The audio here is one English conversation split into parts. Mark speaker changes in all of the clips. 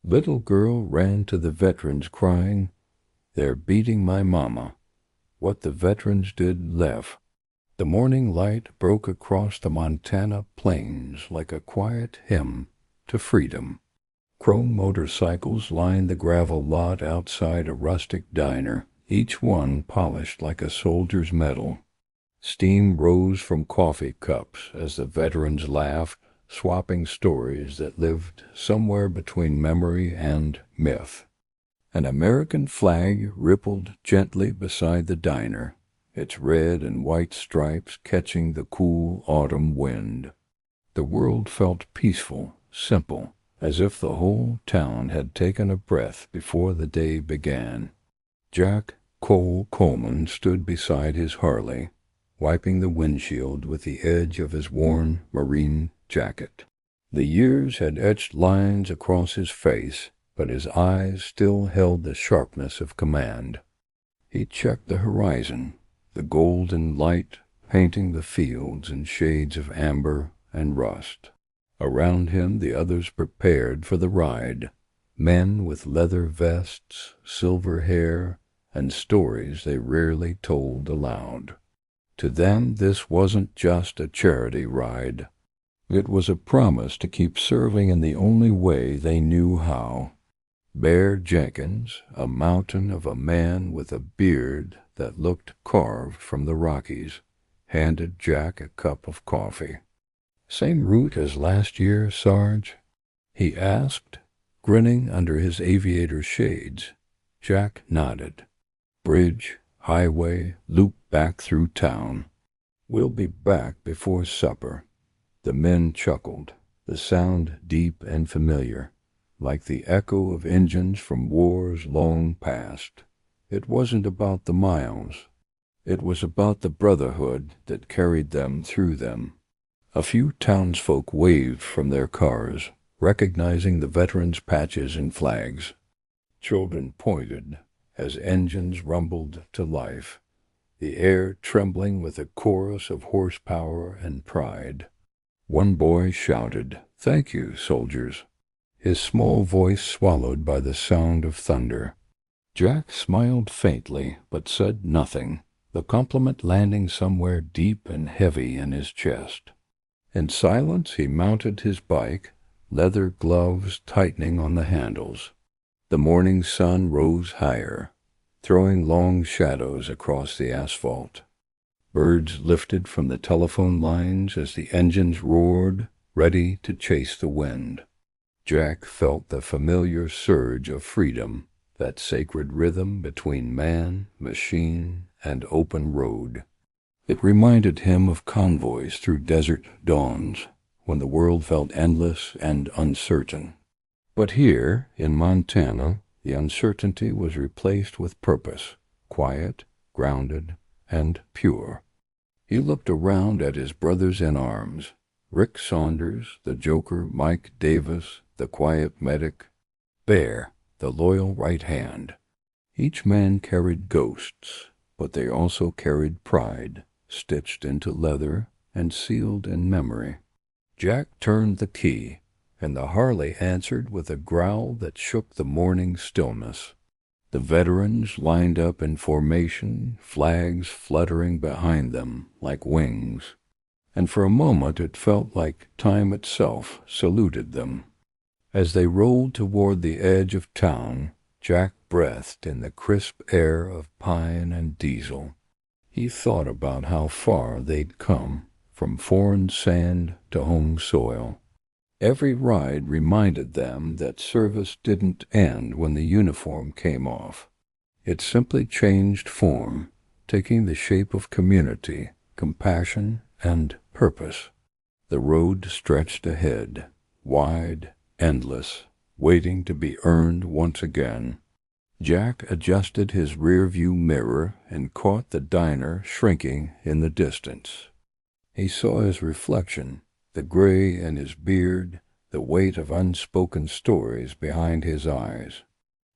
Speaker 1: Little girl ran to the veterans crying, "They're beating my mama." What the veterans did, Leff. The morning light broke across the Montana plains like a quiet hymn to freedom. Chrome motorcycles lined the gravel lot outside a rustic diner, each one polished like a soldier's medal. Steam rose from coffee cups as the veterans laughed, swapping stories that lived somewhere between memory and myth. An American flag rippled gently beside the diner, its red and white stripes catching the cool autumn wind. The world felt peaceful, simple, as if the whole town had taken a breath before the day began. Jack Cole Coleman stood beside his Harley, wiping the windshield with the edge of his worn Marine jacket. The years had etched lines across his face, but his eyes still held the sharpness of command. He checked the horizon, the golden light painting the fields in shades of amber and rust. Around him the others prepared for the ride, men with leather vests, silver hair, and stories they rarely told aloud. To them this wasn't just a charity ride. It was a promise to keep serving in the only way they knew how. Bear Jenkins, a mountain of a man with a beard that looked carved from the Rockies, handed Jack a cup of coffee. "Same route as last year, Sarge?" he asked, grinning under his aviator shades. Jack nodded. "Bridge, highway, loop back through town. We'll be back before supper." The men chuckled, the sound deep and familiar, like the echo of engines from wars long past. It wasn't about the miles. It was about the brotherhood that carried them through them. A few townsfolk waved from their cars, recognizing the veterans' patches and flags. Children pointed as engines rumbled to life, the air trembling with a chorus of horsepower and pride. One boy shouted, "Thank you, soldiers," his small voice swallowed by the sound of thunder. Jack smiled faintly, but said nothing, the compliment landing somewhere deep and heavy in his chest. In silence he mounted his bike, leather gloves tightening on the handles. The morning sun rose higher, throwing long shadows across the asphalt. Birds lifted from the telephone lines as the engines roared, ready to chase the wind. Jack felt the familiar surge of freedom, that sacred rhythm between man, machine, and open road. It reminded him of convoys through desert dawns, when the world felt endless and uncertain. But here, in Montana, the uncertainty was replaced with purpose, quiet, grounded, and pure. He looked around at his brothers in arms, Rick Saunders, the joker Mike Davis, the quiet medic, Bear, the loyal right hand. Each man carried ghosts, but they also carried pride, stitched into leather and sealed in memory. Jack turned the key, and the Harley answered with a growl that shook the morning stillness. The veterans lined up in formation, flags fluttering behind them like wings, and for a moment it felt like time itself saluted them. As they rolled toward the edge of town, Jack breathed in the crisp air of pine and diesel. He thought about how far they'd come, from foreign sand to home soil. Every ride reminded them that service didn't end when the uniform came off. It simply changed form, taking the shape of community, compassion, and purpose. The road stretched ahead, wide, endless, waiting to be earned once again. Jack adjusted his rear-view mirror and caught the diner shrinking in the distance. He saw his reflection, the gray in his beard, the weight of unspoken stories behind his eyes.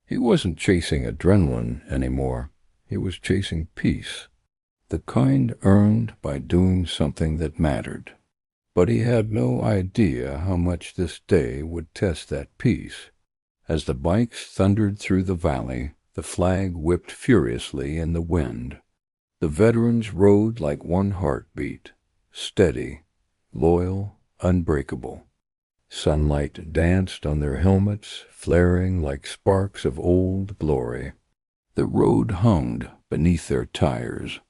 Speaker 1: He wasn't chasing adrenaline anymore. He was chasing peace, the kind earned by doing something that mattered. But he had no idea how much this day would test that peace. As the bikes thundered through the valley, the flag whipped furiously in the wind. The veterans rode like one heartbeat, steady, loyal, unbreakable. Sunlight danced on their helmets, flaring like sparks of old glory. The road hummed beneath their tires,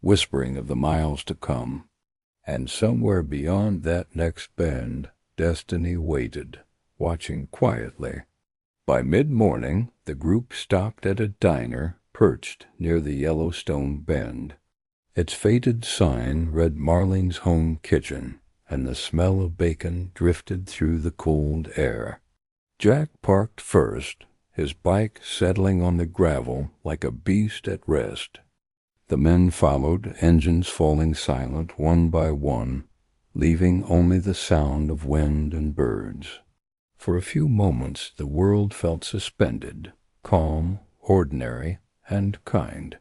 Speaker 1: whispering of the miles to come. And somewhere beyond that next bend, destiny waited, watching quietly. By mid-morning, the group stopped at a diner perched near the Yellowstone Bend. Its faded sign read Marlene's Home Kitchen, and the smell of bacon drifted through the cold air. Jack parked first, his bike settling on the gravel like a beast at rest. The men followed, engines falling silent one by one, leaving only the sound of wind and birds. For a few moments the world felt suspended, calm, ordinary, and kind.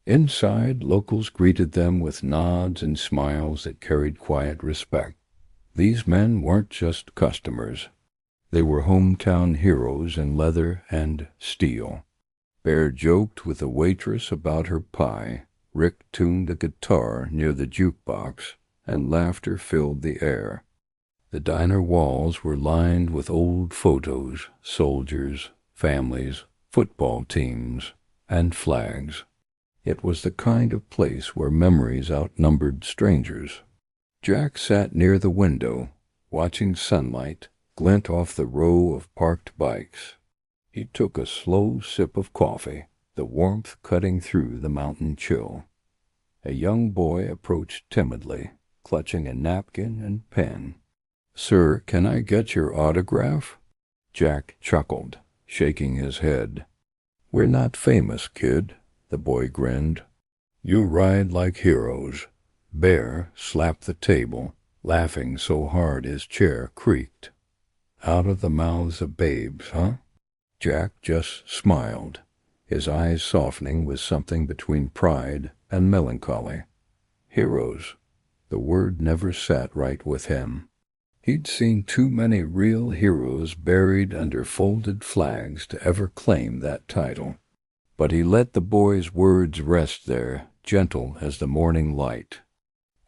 Speaker 1: Inside, locals greeted them with nods and smiles that carried quiet respect. These men weren't just customers. They were hometown heroes in leather and steel. Bear joked with a waitress about her pie. Rick tuned a guitar near the jukebox, and laughter filled the air. The diner walls were lined with old photos, soldiers, families, football teams, and flags. It was the kind of place where memories outnumbered strangers. Jack sat near the window, watching sunlight glint off the row of parked bikes. He took a slow sip of coffee, the warmth cutting through the mountain chill. A young boy approached timidly, clutching a napkin and pen. "Sir, can I get your autograph?" Jack chuckled, shaking his head. "We're not famous, kid," the boy grinned. "You ride like heroes." Bear slapped the table, laughing so hard his chair creaked. "Out of the mouths of babes, huh?" Jack just smiled, his eyes softening with something between pride and melancholy. Heroes. The word never sat right with him. He'd seen too many real heroes buried under folded flags to ever claim that title. But he let the boy's words rest there, gentle as the morning light.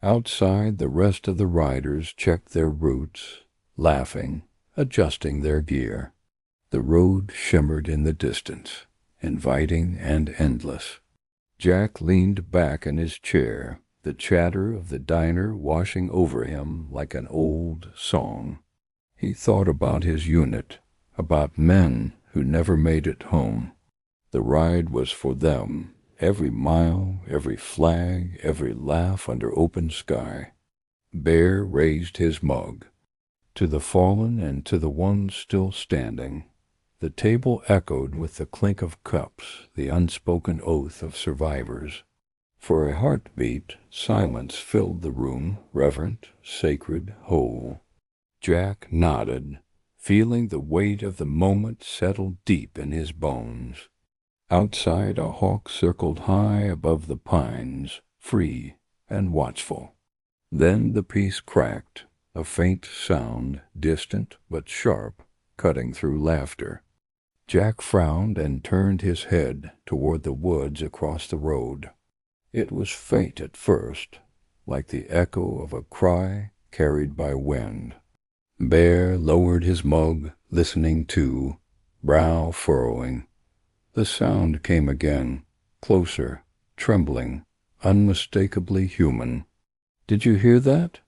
Speaker 1: Outside, the rest of the riders checked their routes, laughing, adjusting their gear. The road shimmered in the distance, inviting and endless. Jack leaned back in his chair, the chatter of the diner washing over him like an old song. He thought about his unit, about men who never made it home. The ride was for them, every mile, every flag, every laugh under open sky. Bear raised his mug. To the fallen and to the ones still standing. The table echoed with the clink of cups, the unspoken oath of survivors. For a heartbeat, silence filled the room, reverent, sacred, whole. Jack nodded, feeling the weight of the moment settle deep in his bones. Outside, a hawk circled high above the pines, free and watchful. Then the piece cracked, a faint sound, distant but sharp, cutting through laughter. Jack frowned and turned his head toward the woods across the road. It was faint at first, like the echo of a cry carried by wind. Bear lowered his mug, listening too, brow furrowing. The sound came again, closer, trembling, unmistakably human. "Did you hear that?"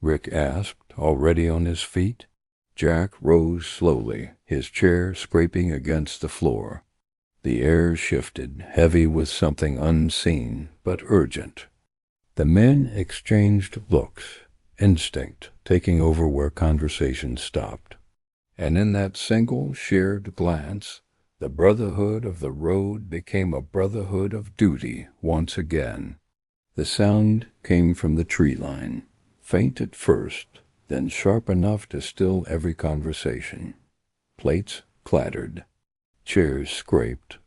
Speaker 1: Rick asked, already on his feet. Jack rose slowly, his chair scraping against the floor. The air shifted, heavy with something unseen but urgent. The men exchanged looks, instinct taking over where conversation stopped. And in that single shared glance, the brotherhood of the road became a brotherhood of duty once again. The sound came from the tree line, faint at first, then sharp enough to still every conversation. Plates clattered. Chairs scraped.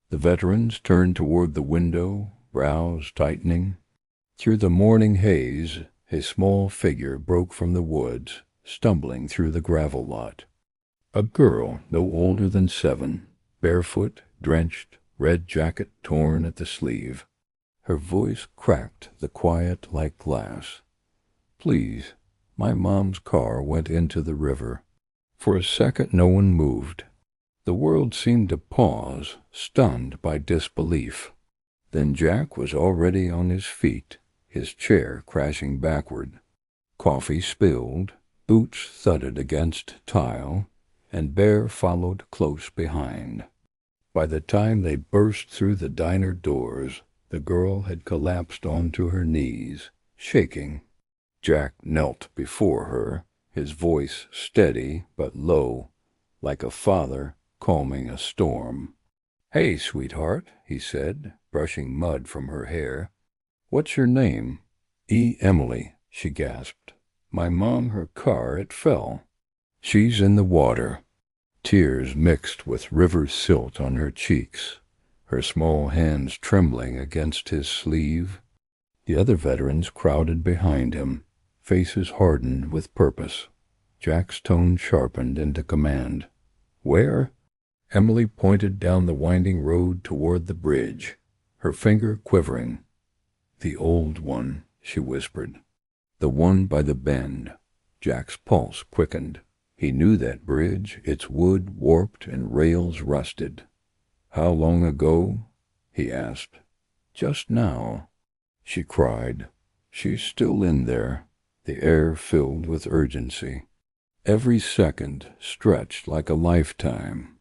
Speaker 1: The veterans turned toward the window, brows tightening. Through the morning haze, a small figure broke from the woods, stumbling through the gravel lot. A girl no older than 7, barefoot, drenched, red jacket torn at the sleeve. Her voice cracked the quiet like glass. "Please, my mom's car went into the river." For a second no one moved. The world seemed to pause, stunned by disbelief. Then Jack was already on his feet, his chair crashing backward. Coffee spilled, boots thudded against tile, and Bear followed close behind. By the time they burst through the diner doors, the girl had collapsed onto her knees, shaking. Jack knelt before her, his voice steady but low, like a father calming a storm. "Hey, sweetheart," he said, brushing mud from her hair. "What's your name?" Emily," she gasped. "My mom, her car, it fell. She's in the water." Tears mixed with river silt on her cheeks, her small hands trembling against his sleeve. The other veterans crowded behind him, faces hardened with purpose. Jack's tone sharpened into command. "Where?" Emily pointed down the winding road toward the bridge, her finger quivering. "The old one," she whispered. "The one by the bend." Jack's pulse quickened. He knew that bridge, its wood warped and rails rusted. "How long ago?" he asked. "Just now," she cried. "She's still in there." The air filled with urgency. Every second stretched like a lifetime.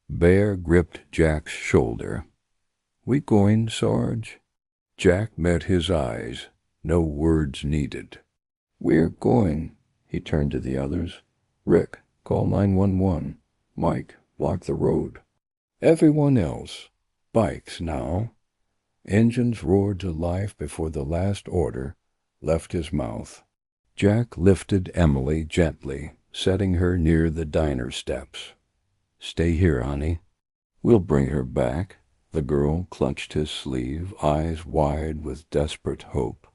Speaker 1: Bear gripped Jack's shoulder. "We going, Sarge?" Jack met his eyes, no words needed. "We're going." He turned to the others. "Rick, call 911. Mike, block the road. Everyone else, bikes now." Engines roared to life before the last order left his mouth. Jack lifted Emily gently, setting her near the diner steps. "Stay here, honey. We'll bring her back." The girl clutched his sleeve, eyes wide with desperate hope.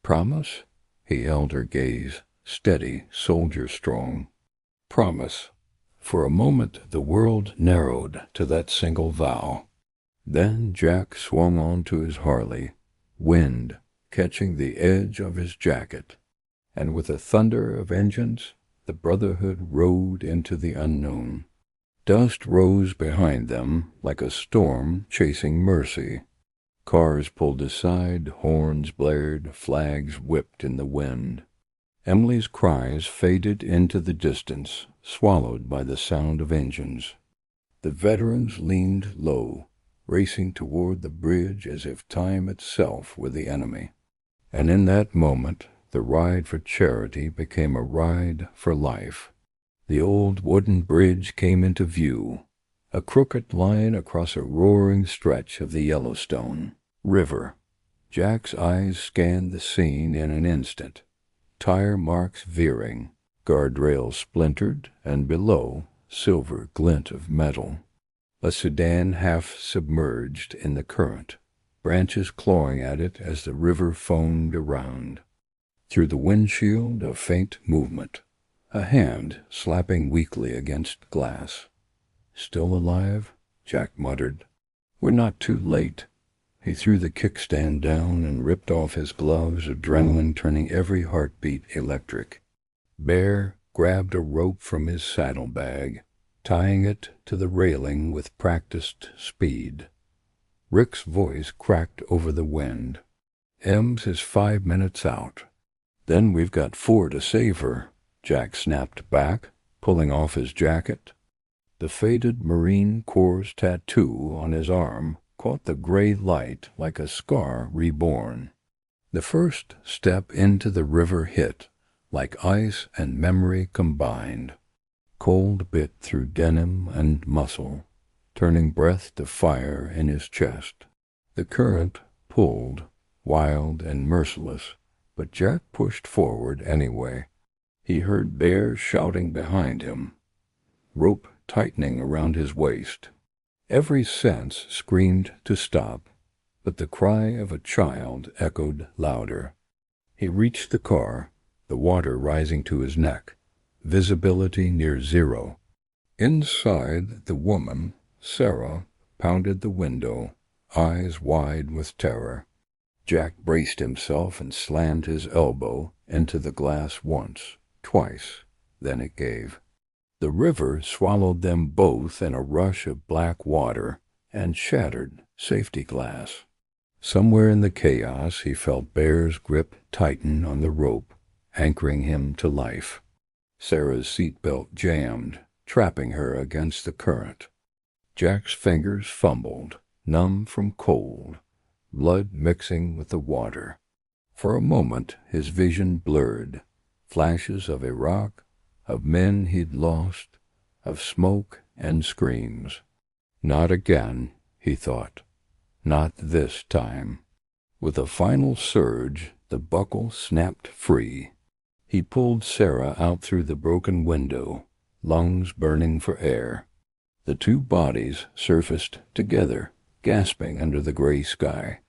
Speaker 1: "Promise?" He held her gaze, steady, soldier-strong. "Promise." For a moment the world narrowed to that single vow. Then Jack swung on to his Harley, wind catching the edge of his jacket, and with a thunder of engines, the Brotherhood rode into the unknown. Dust rose behind them like a storm chasing mercy. Cars pulled aside, horns blared, flags whipped in the wind. Emily's cries faded into the distance, swallowed by the sound of engines. The veterans leaned low, racing toward the bridge as if time itself were the enemy. And in that moment, the ride for charity became a ride for life. The old wooden bridge came into view, a crooked line across a roaring stretch of the Yellowstone River. Jack's eyes scanned the scene in an instant. Tire marks veering, guardrails splintered, and below, silver glint of metal. A sedan half submerged in the current, branches clawing at it as the river foamed around. Through the windshield, a faint movement. A hand slapping weakly against glass. "Still alive?" Jack muttered. "We're not too late." He threw the kickstand down and ripped off his gloves, adrenaline turning every heartbeat electric. Bear grabbed a rope from his saddlebag, tying it to the railing with practiced speed. Rick's voice cracked over the wind. "Ems is 5 minutes out. Then we've got 4 to save her." Jack snapped back, pulling off his jacket. The faded Marine Corps tattoo on his arm caught the gray light like a scar reborn. The first step into the river hit, like ice and memory combined. Cold bit through denim and muscle, turning breath to fire in his chest. The current pulled, wild and merciless, but Jack pushed forward anyway. He heard Bear shouting behind him, rope tightening around his waist. Every sense screamed to stop, but the cry of a child echoed louder. He reached the car, the water rising to his neck, visibility near zero. Inside, the woman, Sarah, pounded the window, eyes wide with terror. Jack braced himself and slammed his elbow into the glass once, twice. Then it gave. The river swallowed them both in a rush of black water and shattered safety glass. Somewhere in the chaos he felt Bear's grip tighten on the rope, anchoring him to life. Sarah's seatbelt jammed, trapping her against the current. Jack's fingers fumbled, numb from cold, blood mixing with the water. For a moment his vision blurred, flashes of Iraq, of men he'd lost, of smoke and screams. Not again, he thought. Not this time. With a final surge, the buckle snapped free. He pulled Sarah out through the broken window, lungs burning for air. The two bodies surfaced together, gasping under the gray sky.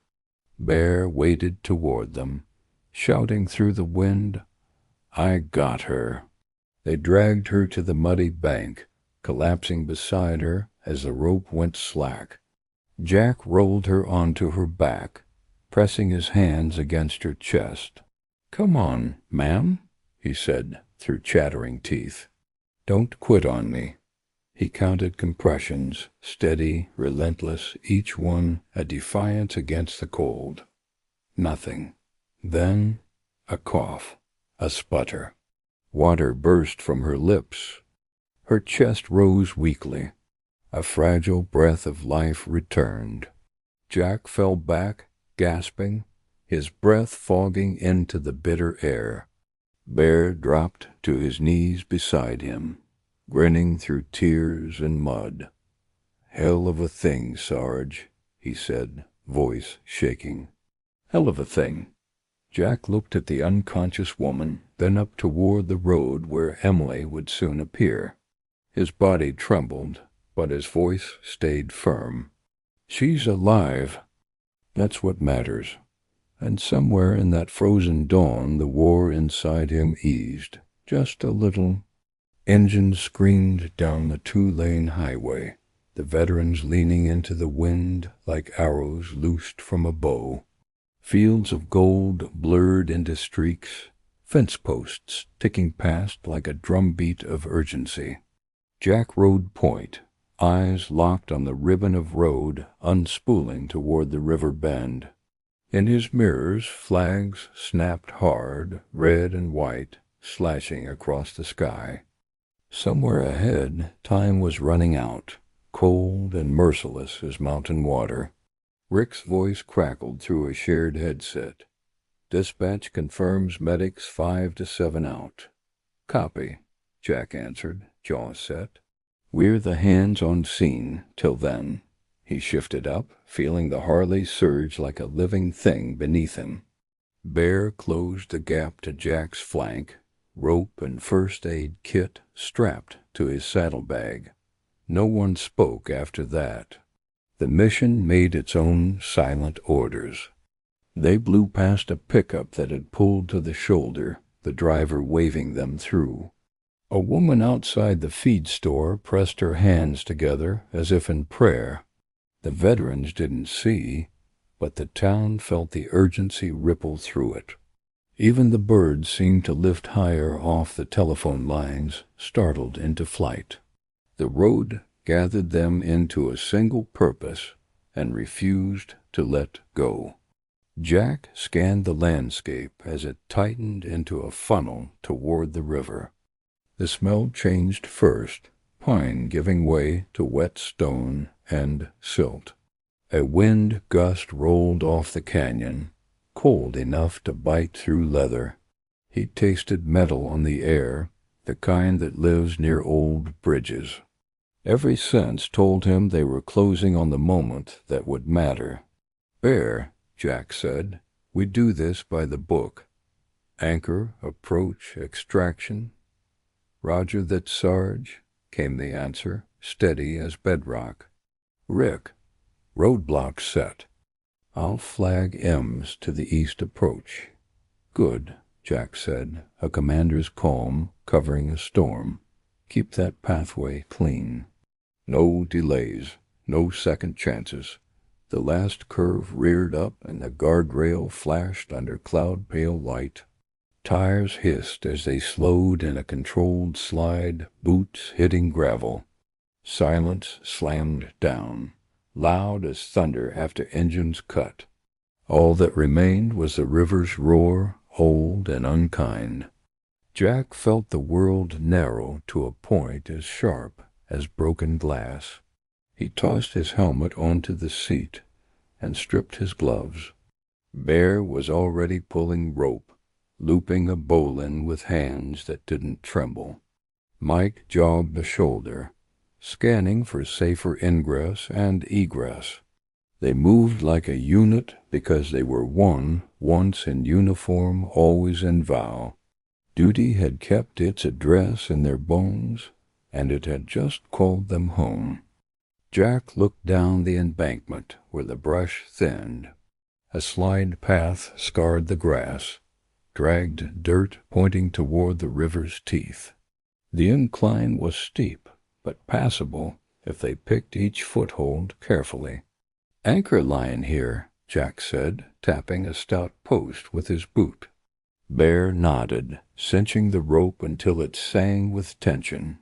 Speaker 1: Bear waded toward them, shouting through the wind, "I got her." They dragged her to the muddy bank, collapsing beside her as the rope went slack. Jack rolled her onto her back, pressing his hands against her chest. "Come on, ma'am," he said through chattering teeth. "Don't quit on me." He counted compressions, steady, relentless, each one a defiance against the cold. Nothing. Then a cough, a sputter. Water burst from her lips. Her chest rose weakly. A fragile breath of life returned. Jack fell back, gasping, his breath fogging into the bitter air. Bear dropped to his knees beside him, grinning through tears and mud. "Hell of a thing, Sarge," he said, voice shaking. "Hell of a thing." Jack looked at the unconscious woman, then up toward the road where Emily would soon appear. His body trembled, but his voice stayed firm. "She's alive. That's what matters." And somewhere in that frozen dawn the war inside him eased, just a little. Engines screamed down the two-lane highway, the veterans leaning into the wind like arrows loosed from a bow. Fields of gold blurred into streaks, fence posts ticking past like a drumbeat of urgency. Jack rode point, eyes locked on the ribbon of road unspooling toward the river bend. In his mirrors, flags snapped hard, red and white, slashing across the sky. Somewhere ahead, time was running out, cold and merciless as mountain water. Rick's voice crackled through a shared headset. "Dispatch confirms medics 5 to 7 out." "Copy," Jack answered, jaw set. "We're the hands on scene till then." He shifted up, feeling the Harley surge like a living thing beneath him. Bear closed the gap to Jack's flank, rope and first aid kit strapped to his saddlebag. No one spoke after that. The mission made its own silent orders. They blew past a pickup that had pulled to the shoulder, the driver waving them through. A woman outside the feed store pressed her hands together as if in prayer. The veterans didn't see, but the town felt the urgency ripple through it. Even the birds seemed to lift higher off the telephone lines, startled into flight. The road gathered them into a single purpose and refused to let go. Jack scanned the landscape as it tightened into a funnel toward the river. The smell changed first, pine giving way to wet stone and silt. A wind gust rolled off the canyon, cold enough to bite through leather. He tasted metal on the air, the kind that lives near old bridges. Every sense told him they were closing on the moment that would matter. "Bear," Jack said, "we do this by the book. Anchor, approach, extraction." "Roger that, Sarge," came the answer, steady as bedrock. "Rick, roadblock set. I'll flag M's to the east approach." "Good," Jack said, a commander's calm covering a storm. Keep that pathway clean. No delays, no second chances. The last curve reared up and the guardrail flashed under cloud-pale light. Tires hissed as they slowed in a controlled slide, boots hitting gravel. Silence slammed down, loud as thunder after engines cut. All that remained was the river's roar, old and unkind. Jack felt the world narrow to a point as sharp as broken glass. He tossed his helmet onto the seat and stripped his gloves. Bear was already pulling rope, looping a bowline with hands that didn't tremble. Mike jogged the shoulder, scanning for safer ingress and egress. They moved like a unit because they were one, once in uniform, always in vow. Duty had kept its address in their bones, and it had just called them home. Jack looked down the embankment where the brush thinned. A slide path scarred the grass, dragged dirt pointing toward the river's teeth. The incline was steep, but passable if they picked each foothold carefully. "Anchor line here," Jack said, tapping a stout post with his boot. Bear nodded, cinching the rope until it sang with tension.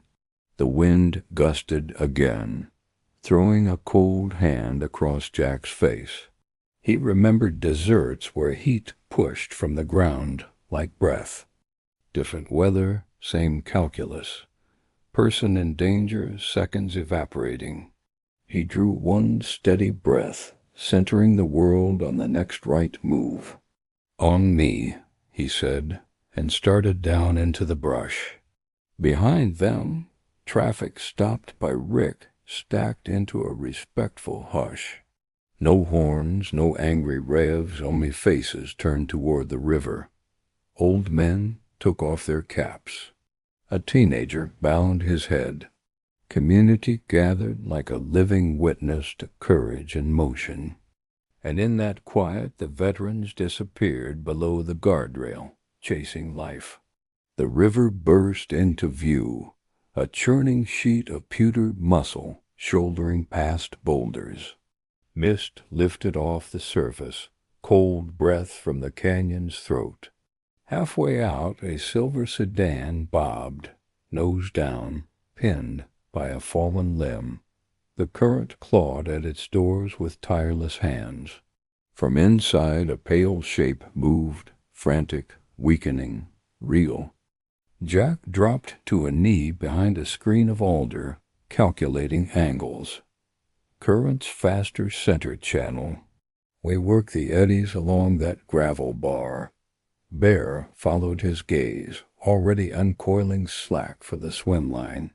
Speaker 1: The wind gusted again, throwing a cold hand across Jack's face. He remembered deserts where heat pushed from the ground like breath. Different weather, same calculus. Person in danger, seconds evaporating. He drew one steady breath, centering the world on the next right move. "On me," he said, and started down into the brush. Behind them, traffic stopped by Rick stacked into a respectful hush. No horns, no angry revs, only faces turned toward the river. Old men took off their caps. A teenager bowed his head. Community gathered like a living witness to courage and motion. And in that quiet the veterans disappeared below the guardrail, chasing life. The river burst into view, a churning sheet of pewter muscle shouldering past boulders. Mist lifted off the surface, cold breath from the canyon's throat. Halfway out, a silver sedan bobbed, nose down, pinned by a fallen limb. The current clawed at its doors with tireless hands. From inside, a pale shape moved, frantic, weakening, real. Jack dropped to a knee behind a screen of alder, calculating angles. Current's faster center channel. We work the eddies along that gravel bar. Bear followed his gaze, already uncoiling slack for the swim line.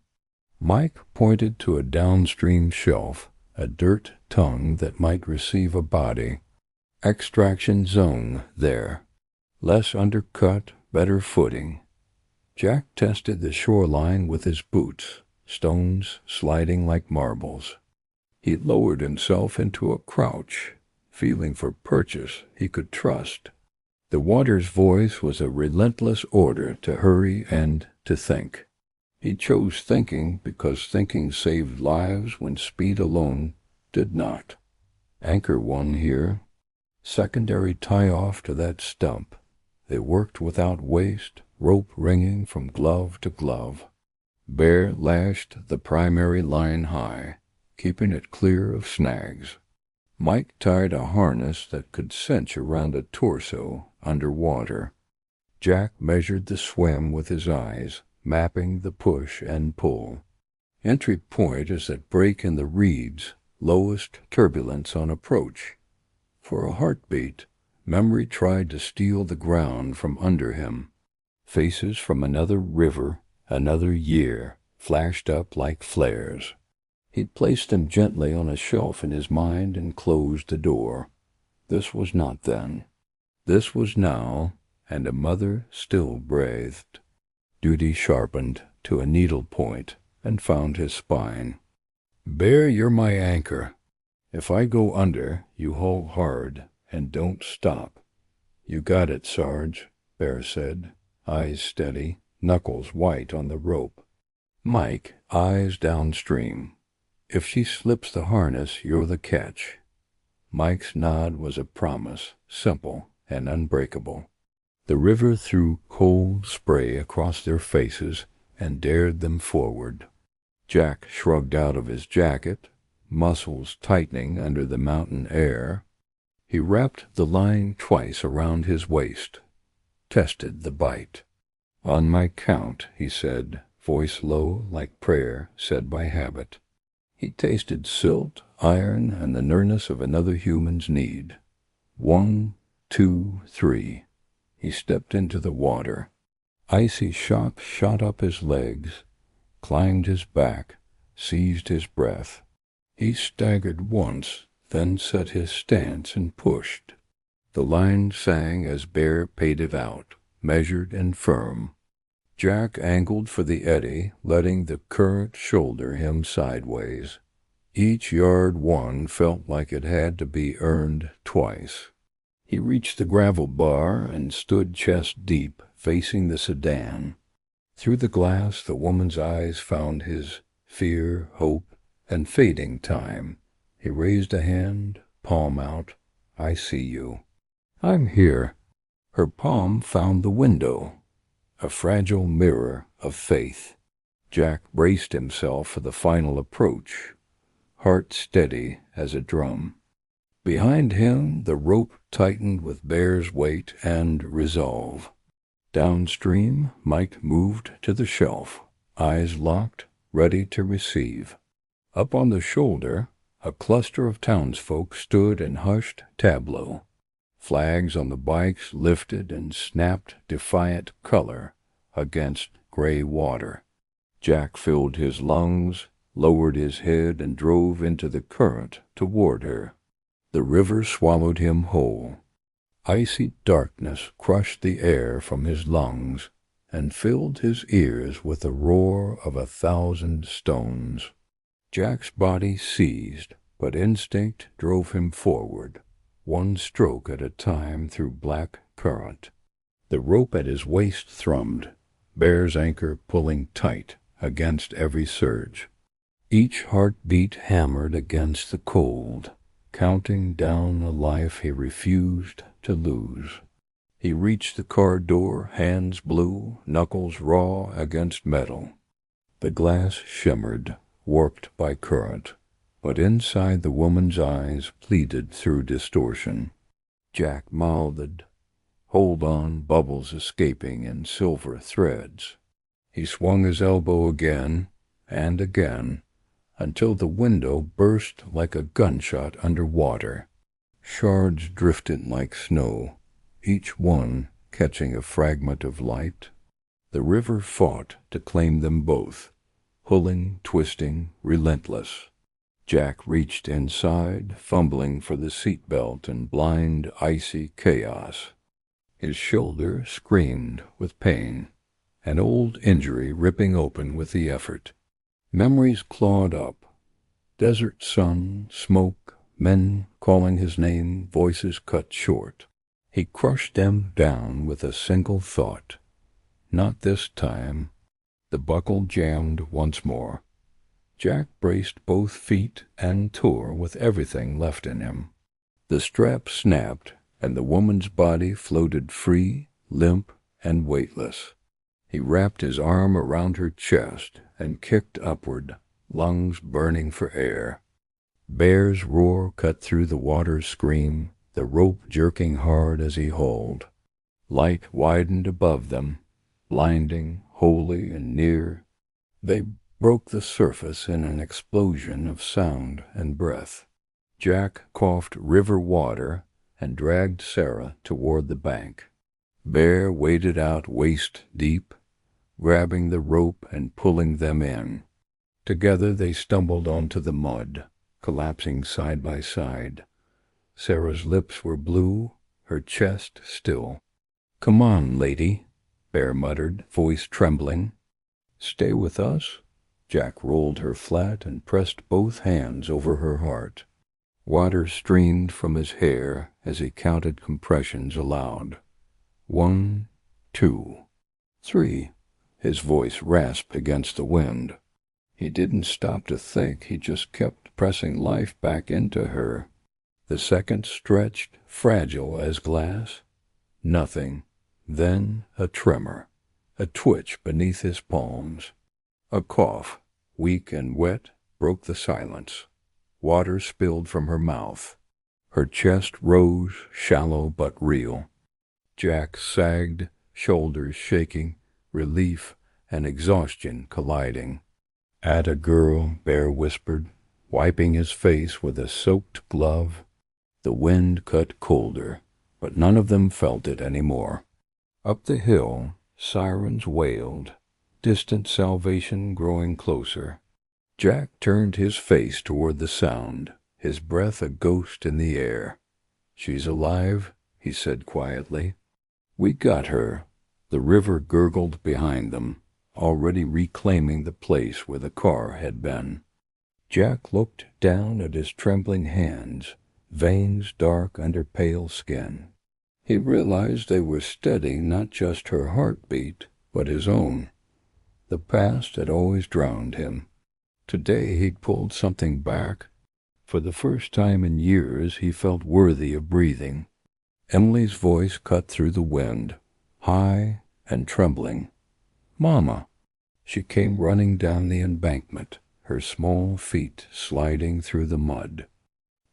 Speaker 1: Mike pointed to a downstream shelf, a dirt tongue that might receive a body. Extraction zone there. Less undercut, better footing. Jack tested the shoreline with his boots, stones sliding like marbles. He lowered himself into a crouch, feeling for purchase he could trust. The water's voice was a relentless order to hurry and to think. He chose thinking because thinking saved lives when speed alone did not. Anchor one here. Secondary tie-off to that stump. They worked without waste, rope ringing from glove to glove. Bear lashed the primary line high, keeping it clear of snags. Mike tied a harness that could cinch around a torso underwater. Jack measured the swim with his eyes, mapping the push and pull. Entry point is that break in the reeds, lowest turbulence on approach. For a heartbeat, memory tried to steal the ground from under him. Faces from another river, another year, flashed up like flares. He'd placed them gently on a shelf in his mind and closed the door. This was not then. This was now, and a mother still breathed. Duty sharpened to a needle point and found his spine. "Bear, you're my anchor. If I go under, you haul hard and don't stop." "You got it, Sarge," Bear said, eyes steady, knuckles white on the rope. Mike, eyes downstream. If she slips the harness, you're the catch. Mike's nod was a promise, simple and unbreakable. The river threw cold spray across their faces and dared them forward. Jack shrugged out of his jacket, muscles tightening under the mountain air. He wrapped the line twice around his waist, tested the bite. "On my count," he said, voice low like prayer said by habit. He tasted silt, iron, and the nearness of another human's need. 1, 2, 3. He stepped into the water. Icy shock shot up his legs, climbed his back, seized his breath. He staggered once, then set his stance and pushed. The line sang as Bear paid it out, measured and firm. Jack angled for the eddy, letting the current shoulder him sideways. Each yard won felt like it had to be earned twice. He reached the gravel bar and stood chest deep, facing the sedan. Through the glass, the woman's eyes found his fear, hope, and fading time. He raised a hand, palm out. "I see you. I'm here." Her palm found the window, a fragile mirror of faith. Jack braced himself for the final approach, heart steady as a drum. Behind him, the rope tightened with Bear's weight and resolve. Downstream, Mike moved to the shelf, eyes locked, ready to receive. Up on the shoulder, a cluster of townsfolk stood in hushed tableau. Flags on the bikes lifted and snapped defiant color against gray water. Jack filled his lungs, lowered his head, and drove into the current toward her. The river swallowed him whole. Icy darkness crushed the air from his lungs and filled his ears with the roar of 1,000 stones. Jack's body seized, but instinct drove him forward, one stroke at a time through black current. The rope at his waist thrummed, Bear's anchor pulling tight against every surge. Each heartbeat hammered against the cold, counting down a life he refused to lose. He reached the car door, hands blue, knuckles raw against metal. The glass shimmered, warped by current, but inside the woman's eyes pleaded through distortion. Jack mouthed, "Hold on," bubbles escaping in silver threads. He swung his elbow again and again, until the window burst like a gunshot under water. Shards drifted like snow, each one catching a fragment of light. The river fought to claim them both, pulling, twisting, relentless. Jack reached inside, fumbling for the seatbelt in blind, icy chaos. His shoulder screamed with pain, an old injury ripping open with the effort. Memories clawed up. Desert sun, smoke, men calling his name, voices cut short. He crushed them down with a single thought. Not this time. The buckle jammed once more. Jack braced both feet and tore with everything left in him. The strap snapped, and the woman's body floated free, limp, and weightless. He wrapped his arm around her chest and kicked upward, lungs burning for air. Bear's roar cut through the water's scream, the rope jerking hard as he hauled. Light widened above them, blinding, holy, and near. They broke the surface in an explosion of sound and breath. Jack coughed river water and dragged Sarah toward the bank. Bear waded out waist deep, grabbing the rope and pulling them in. Together they stumbled onto the mud, collapsing side by side. Sarah's lips were blue, her chest still. "Come on, lady," Bear muttered, voice trembling. "Stay with us?" Jack rolled her flat and pressed both hands over her heart. Water streamed from his hair as he counted compressions aloud. 1, 2, 3. His voice rasped against the wind. He didn't stop to think, he just kept pressing life back into her. The seconds stretched, fragile as glass. Nothing. Then a tremor, a twitch beneath his palms. A cough, weak and wet, broke the silence. Water spilled from her mouth. Her chest rose, shallow but real. Jack sagged, shoulders shaking, relief and exhaustion colliding. "Atta girl," Bear whispered, wiping his face with a soaked glove. The wind cut colder, but none of them felt it any more. Up the hill, sirens wailed, distant salvation growing closer. Jack turned his face toward the sound, his breath a ghost in the air. "She's alive," he said quietly. "We got her." The river gurgled behind them, already reclaiming the place where the car had been. Jack looked down at his trembling hands, veins dark under pale skin. He realized they were steady, not just her heartbeat, but his own. The past had always drowned him. Today he'd pulled something back. For the first time in years he felt worthy of breathing. Emily's voice cut through the wind, high and trembling. "Mama!" She came running down the embankment, her small feet sliding through the mud.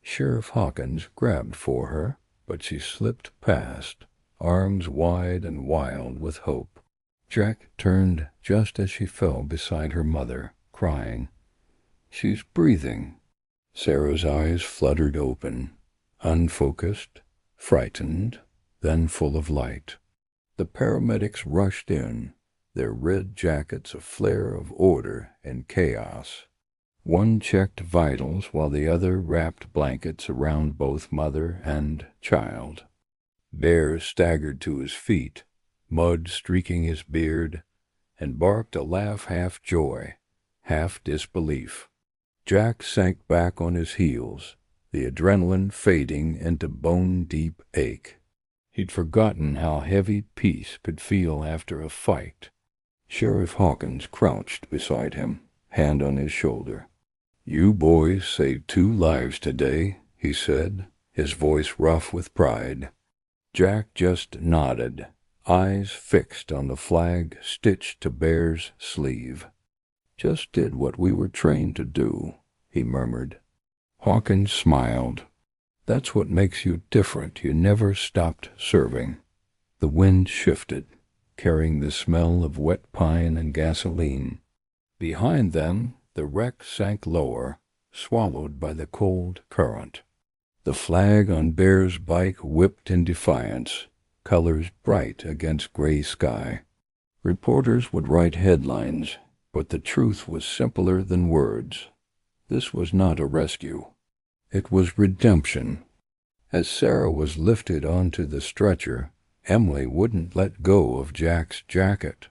Speaker 1: Sheriff Hawkins grabbed for her, but she slipped past, arms wide and wild with hope. Jack turned just as she fell beside her mother, crying. "She's breathing." Sarah's eyes fluttered open, unfocused, frightened, then full of light. The paramedics rushed in, their red jackets a flare of order and chaos. One checked vitals while the other wrapped blankets around both mother and child. Bear staggered to his feet, mud streaking his beard, and barked a laugh half joy, half disbelief. Jack sank back on his heels, the adrenaline fading into bone-deep ache. He'd forgotten how heavy peace could feel after a fight. Sheriff Hawkins crouched beside him, hand on his shoulder. "You boys saved 2 lives today," he said, his voice rough with pride. Jack just nodded, eyes fixed on the flag stitched to Bear's sleeve. "Just did what we were trained to do," he murmured. Hawkins smiled. "That's what makes you different. You never stopped serving." The wind shifted, carrying the smell of wet pine and gasoline. Behind them, the wreck sank lower, swallowed by the cold current. The flag on Bear's bike whipped in defiance, colors bright against gray sky. Reporters would write headlines, but the truth was simpler than words. This was not a rescue. It was redemption. As Sarah was lifted onto the stretcher, Emily wouldn't let go of Jack's jacket.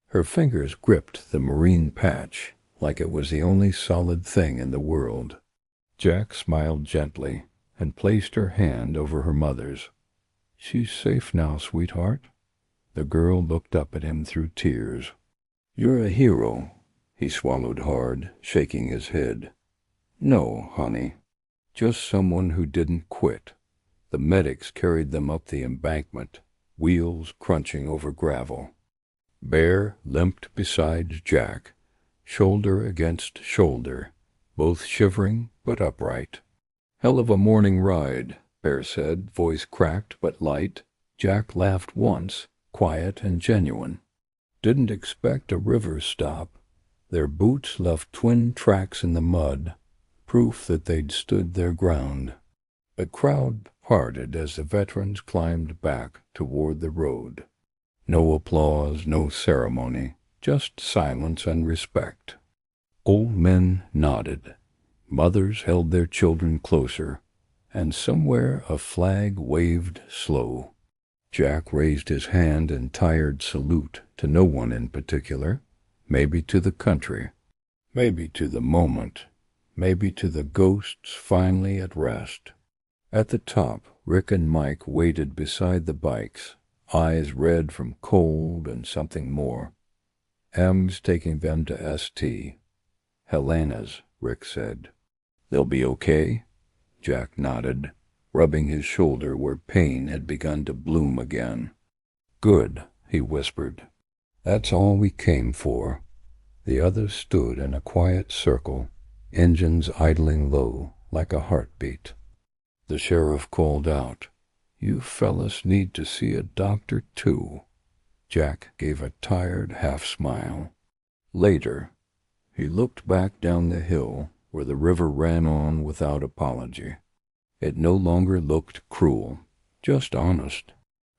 Speaker 1: Her fingers gripped the marine patch like it was the only solid thing in the world. Jack smiled gently and placed her hand over her mother's. "She's safe now, sweetheart." The girl looked up at him through tears. "You're a hero." He swallowed hard, shaking his head. "No, honey. Just someone who didn't quit." The medics carried them up the embankment, wheels crunching over gravel. Bear limped beside Jack, shoulder against shoulder, both shivering but upright. "Hell of a morning ride," Bear said, voice cracked but light. Jack laughed once, quiet and genuine. "Didn't expect a river stop." Their boots left twin tracks in the mud, proof that they'd stood their ground. The crowd parted as the veterans climbed back toward the road. No applause, no ceremony, just silence and respect. Old men nodded. Mothers held their children closer, and somewhere a flag waved slow. Jack raised his hand in tired salute to no one in particular, maybe to the country, maybe to the moment, maybe to the ghosts finally at rest. At the top, Rick and Mike waited beside the bikes, eyes red from cold and something more. Em's taking them to St. Helena's, Rick said. They'll be okay? Jack nodded, rubbing his shoulder where pain had begun to bloom again. Good, he whispered. That's all we came for. The others stood in a quiet circle, engines idling low like a heartbeat. The sheriff called out, "You fellas need to see a doctor, too." Jack gave a tired half-smile. Later, he looked back down the hill where the river ran on without apology. It no longer looked cruel, just honest.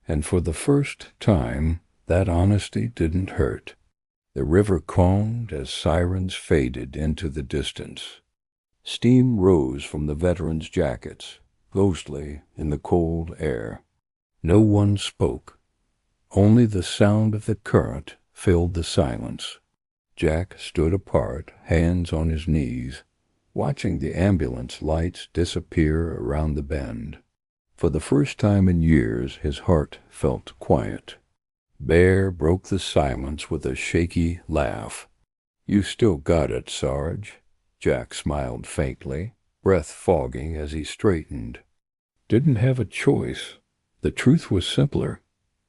Speaker 1: And for the first time, that honesty didn't hurt. The river calmed as sirens faded into the distance. Steam rose from the veterans' jackets, ghostly in the cold air. No one spoke. Only the sound of the current filled the silence. Jack stood apart, hands on his knees, watching the ambulance lights disappear around the bend. For the first time in years, his heart felt quiet. Bear broke the silence with a shaky laugh. "You still got it, Sarge." Jack smiled faintly, breath fogging as he straightened. Didn't have a choice. The truth was simpler.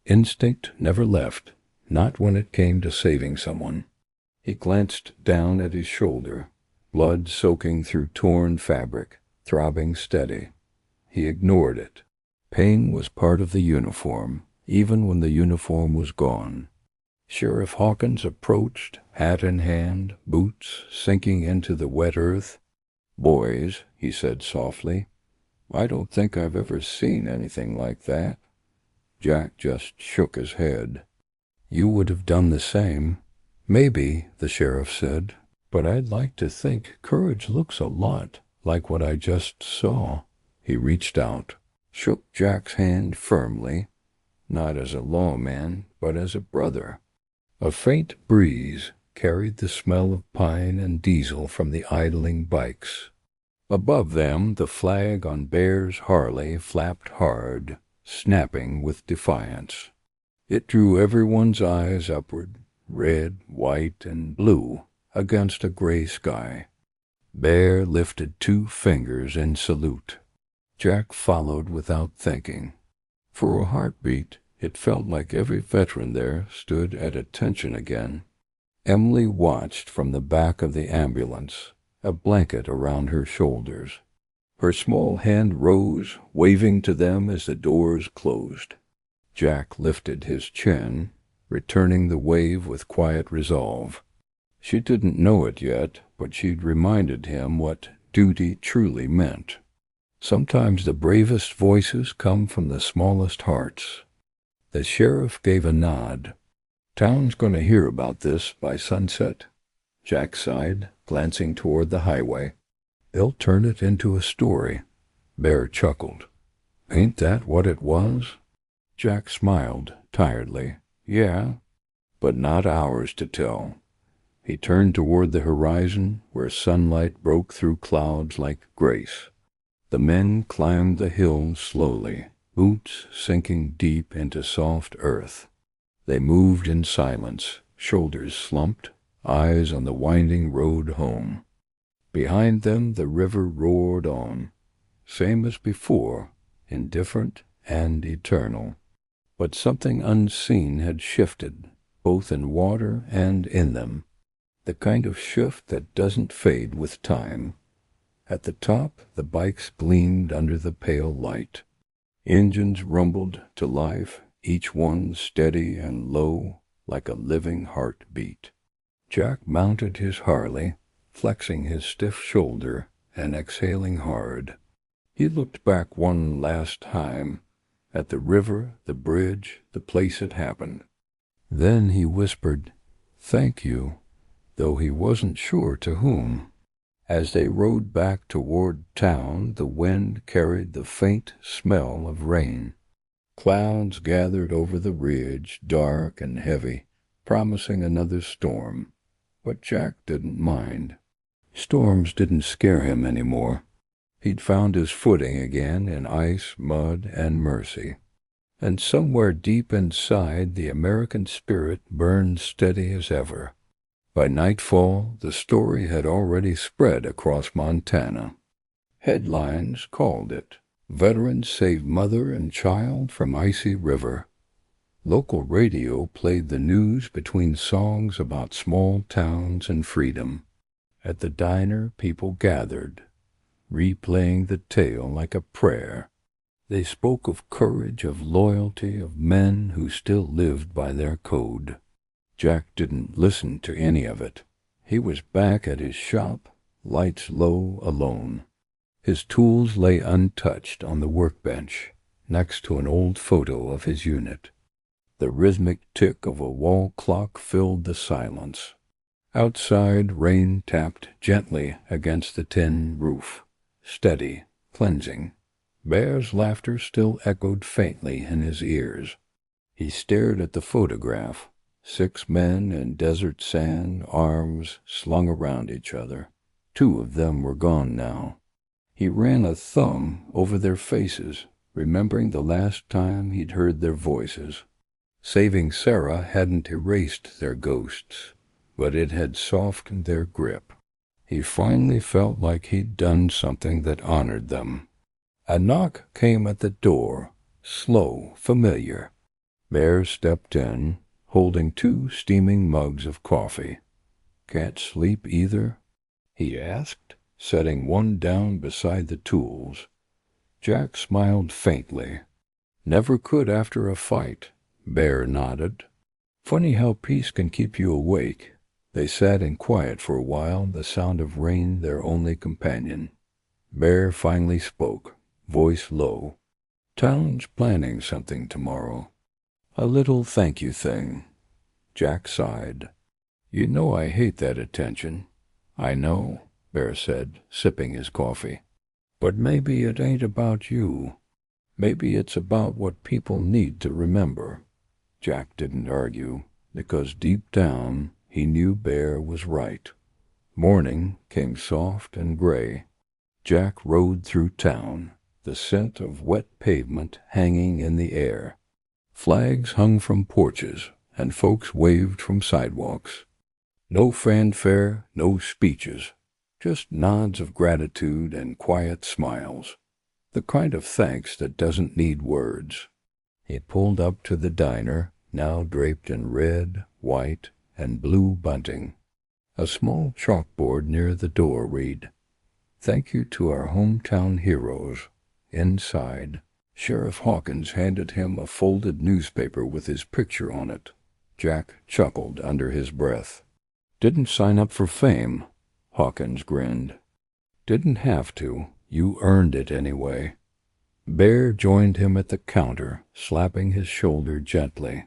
Speaker 1: Instinct never left, not when it came to saving someone. He glanced down at his shoulder, blood soaking through torn fabric, throbbing steady. He ignored it. Pain was part of the uniform, even when the uniform was gone. Sheriff Hawkins approached, hat in hand, boots sinking into the wet earth. "Boys," he said softly, "I don't think I've ever seen anything like that." Jack just shook his head. "You would have done the same." "Maybe," the sheriff said, "but I'd like to think courage looks a lot like what I just saw." He reached out, shook Jack's hand firmly, not as a lawman, but as a brother. A faint breeze carried the smell of pine and diesel from the idling bikes. Above them, the flag on Bear's Harley flapped hard, snapping with defiance. It drew everyone's eyes upward, red, white, and blue, against a gray sky. Bear lifted 2 fingers in salute. Jack followed without thinking. For a heartbeat, it felt like every veteran there stood at attention again. Emily watched from the back of the ambulance, a blanket around her shoulders. Her small hand rose, waving to them as the doors closed. Jack lifted his chin, returning the wave with quiet resolve. She didn't know it yet, but she'd reminded him what duty truly meant. Sometimes the bravest voices come from the smallest hearts. The sheriff gave a nod. "Town's going to hear about this by sunset." Jack sighed, glancing toward the highway. "They'll turn it into a story." Bear chuckled. "Ain't that what it was?" Jack smiled tiredly. "Yeah, but not ours to tell." He turned toward the horizon, where sunlight broke through clouds like grace. The men climbed the hill slowly, boots sinking deep into soft earth. They moved in silence, shoulders slumped, eyes on the winding road home. Behind them the river roared on, same as before, indifferent and eternal. But something unseen had shifted, both in water and in them, the kind of shift that doesn't fade with time. At the top, the bikes gleamed under the pale light. Engines rumbled to life, each one steady and low, like a living heartbeat. Jack mounted his Harley, flexing his stiff shoulder and exhaling hard. He looked back one last time, at the river, the bridge, the place it happened. Then he whispered, "Thank you," though he wasn't sure to whom. As they rode back toward town, the wind carried the faint smell of rain. Clouds gathered over the ridge, dark and heavy, promising another storm. But Jack didn't mind. Storms didn't scare him anymore. He'd found his footing again in ice, mud, and mercy. And somewhere deep inside, the American spirit burned steady as ever. By nightfall, the story had already spread across Montana. Headlines called it, "Veterans Save Mother and Child from Icy River." Local radio played the news between songs about small towns and freedom. At the diner, people gathered, replaying the tale like a prayer. They spoke of courage, of loyalty, of men who still lived by their code. Jack didn't listen to any of it. He was back at his shop, lights low, alone. His tools lay untouched on the workbench, next to an old photo of his unit. The rhythmic tick of a wall clock filled the silence. Outside, rain tapped gently against the tin roof, steady, cleansing. Bear's laughter still echoed faintly in his ears. He stared at the photograph, 6 men in desert sand, arms slung around each other. 2 of them were gone now. He ran a thumb over their faces, remembering the last time he'd heard their voices. Saving Sarah hadn't erased their ghosts, but it had softened their grip. He finally felt like he'd done something that honored them. A knock came at the door, slow, familiar. Bear stepped in, holding 2 steaming mugs of coffee. "Can't sleep either?" he asked, setting one down beside the tools. Jack smiled faintly. "Never could after a fight," Bear nodded. "Funny how peace can keep you awake." They sat in quiet for a while, the sound of rain their only companion. Bear finally spoke, voice low. "Town's planning something tomorrow. A little thank you thing." Jack sighed. "You know I hate that attention." "I know," Bear said, sipping his coffee. "But maybe it ain't about you. Maybe it's about what people need to remember." Jack didn't argue, because deep down he knew Bear was right. Morning came soft and gray. Jack rode through town, the scent of wet pavement hanging in the air. Flags hung from porches, and folks waved from sidewalks. No fanfare, no speeches, just nods of gratitude and quiet smiles. The kind of thanks that doesn't need words. He pulled up to the diner, now draped in red, white, and blue bunting. A small chalkboard near the door read, "Thank you to our hometown heroes." Inside, Sheriff Hawkins handed him a folded newspaper with his picture on it. Jack chuckled under his breath. "Didn't sign up for fame," Hawkins grinned. "Didn't have to. You earned it anyway." Bear joined him at the counter, slapping his shoulder gently.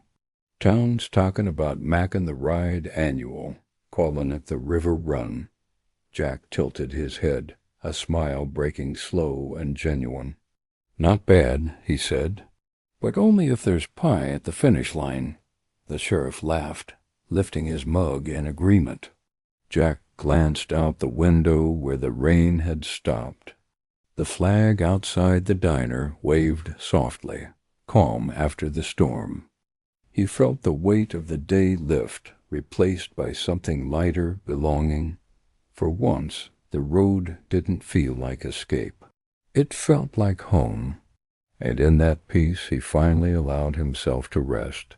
Speaker 1: "Town's talking about macking the ride annual, calling it the River Run." Jack tilted his head, a smile breaking slow and genuine. "Not bad," he said. "But only if there's pie at the finish line." The sheriff laughed, lifting his mug in agreement. Jack glanced out the window where the rain had stopped. The flag outside the diner waved softly, calm after the storm. He felt the weight of the day lift, replaced by something lighter, belonging. For once, the road didn't feel like escape. It felt like home, and in that peace he finally allowed himself to rest.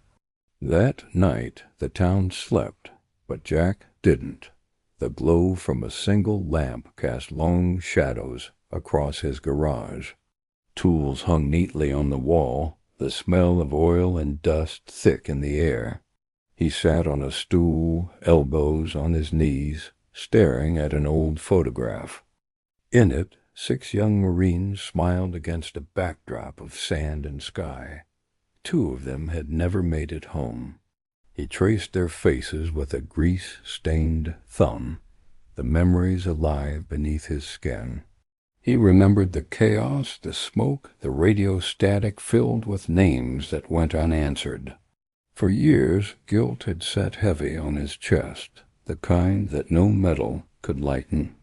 Speaker 1: That night the town slept, but Jack didn't. The glow from a single lamp cast long shadows across his garage. Tools hung neatly on the wall, the smell of oil and dust thick in the air. He sat on a stool, elbows on his knees, staring at an old photograph. In it, 6 young Marines smiled against a backdrop of sand and sky. 2 of them had never made it home. He traced their faces with a grease-stained thumb, the memories alive beneath his skin. He remembered the chaos, the smoke, the radio static filled with names that went unanswered. For years, guilt had sat heavy on his chest, the kind that no metal could lighten.